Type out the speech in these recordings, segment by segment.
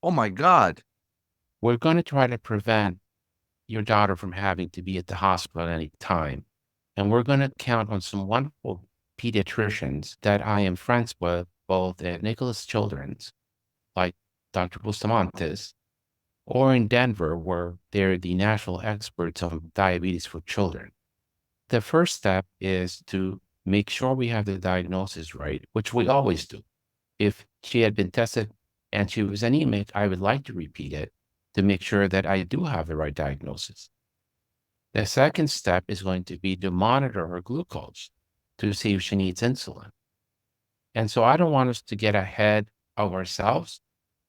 Oh my God. We're going to try to prevent your daughter from having to be at the hospital at any time. And we're going to count on some wonderful pediatricians that I am friends with, both at Nicholas Children's, like Dr. Bustamantes, or in Denver, where they're the national experts on diabetes for children. The first step is to make sure we have the diagnosis right, which we always do. If she had been tested and she was anemic, I would like to repeat it to make sure that I do have the right diagnosis. The second step is going to be to monitor her glucose to see if she needs insulin. And so I don't want us to get ahead of ourselves.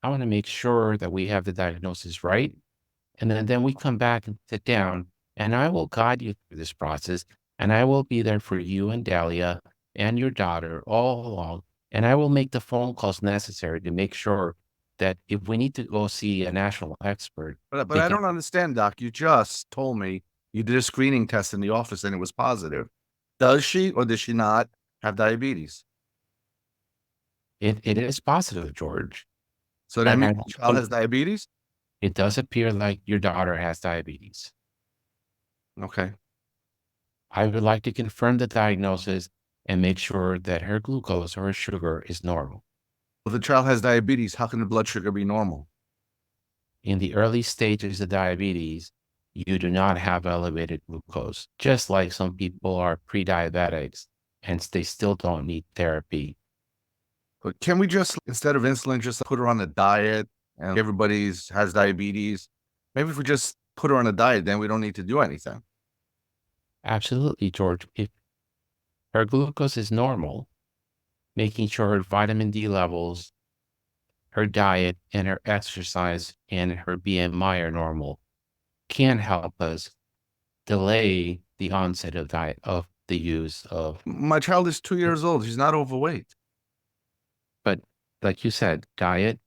I want to make sure that we have the diagnosis right. And then we come back and sit down, and I will guide you through this process. And I will be there for you and Dahlia and your daughter all along. And I will make the phone calls necessary to make sure that if we need to go see a national expert, But they I can. don't understand, Doc. You just told me you did a screening test in the office and it was positive. Does she or does she not have diabetes? It is positive, George. So that And means the child has diabetes? it does appear like your daughter has diabetes. Okay. I would like to confirm the diagnosis and make sure that her glucose or her sugar is normal. If the child has diabetes, how can the blood sugar be normal? In the early stages of diabetes, you do not have elevated glucose, just like some people are pre-diabetics and they still don't need therapy. But can we just, instead of insulin, just put her on a diet and everybody's has diabetes? Maybe if we just put her on a diet, then we don't need to do anything. Absolutely, George. If her glucose is normal, making sure her vitamin D levels, her diet, and her exercise and her BMI are normal can help us delay the onset of the use of, My child is 2 years old. She's not overweight. but like you said, diet,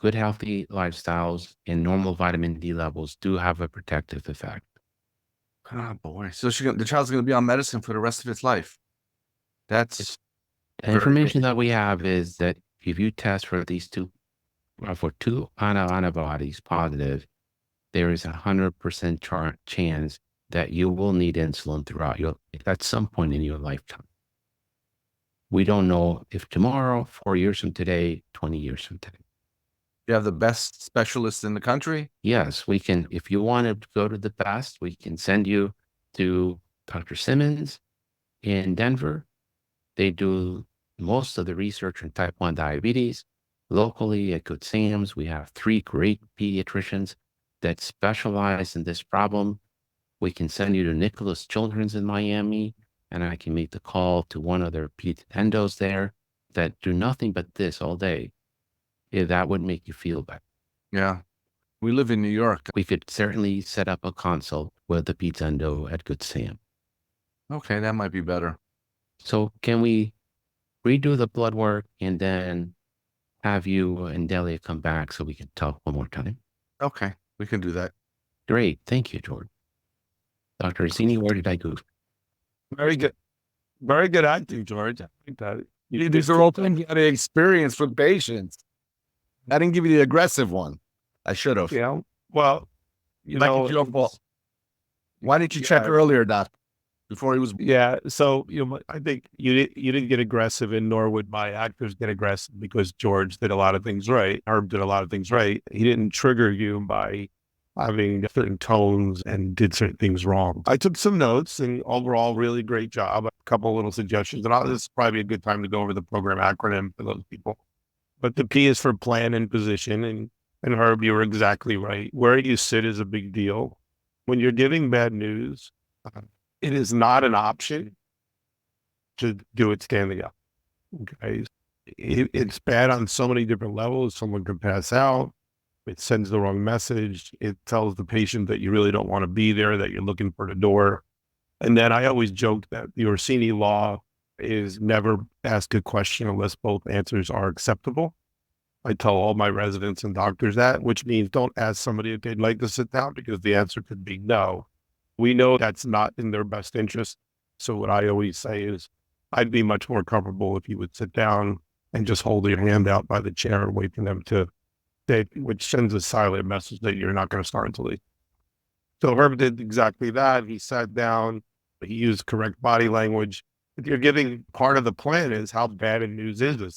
good healthy lifestyles, and normal vitamin D levels do have a protective effect. Oh boy. So the child's going to be on medicine for the rest of its life. It, That's the very information dangerous. that we have is that if you test for for two antibodies positive, there is 100% chance that you will need insulin throughout your at some point in your lifetime. We don't know if tomorrow, 4 years from today, 20 years from today. You have the best specialists in the country. Yes, we can. If you want to go to the best, we can send you to Dr. Simmons in Denver. They do most of the research on type 1 diabetes. Locally at Good Sam's, we have three great pediatricians that specialize in this problem. We can send you to Nicholas Children's in Miami, and I can make the call to one of their pediatric endos there that do nothing but this all day. If that would make you feel better. Yeah. We live in New York. We could certainly set up a consult with the pizza endo at Good Sam. Okay, that might be better. So can we redo the blood work and then have you and Delia come back so we can talk one more time? Okay, we can do that. Great. Thank you, George. Dr. Zini, where did I go? Very good. Very good acting, George. I think that you These did are good. all things you got to experience with patients. I didn't give you the aggressive one. I should have. You know, well, you Like know, it's your fault. Why didn't you check yeah, earlier, Doc? Before he was. yeah. So, I think you didn't get aggressive, and nor would my actors get aggressive because George did a lot of things right. Herb did a lot of things right. He didn't trigger you by having certain tones and did certain things wrong. I took some notes, and overall, really great job. A couple of little suggestions, and this is probably a good time to go over the program acronym for those people. But the P is for plan and position. And Herb, you were exactly right. Where you sit is a big deal. When you're giving bad news, uh, it is not an option to do it standing up. Okay. It's bad on so many different levels. Someone can pass out. It sends the wrong message. It tells the patient that you really don't want to be there, that you're looking for the door. And then I always joke that the Orsini law is never ask a question unless both answers are acceptable. I tell all my residents and doctors that, which means don't ask somebody if they'd like to sit down because the answer could be no. We know that's not in their best interest. So what I always say is, I'd be much more comfortable if you would sit down and just hold your hand out by the chair and wait for them to which sends a silent message that you're not going to start until they. So Herb did exactly that. He sat down, he used correct body language. If you're giving part of the plan is how bad a news is this?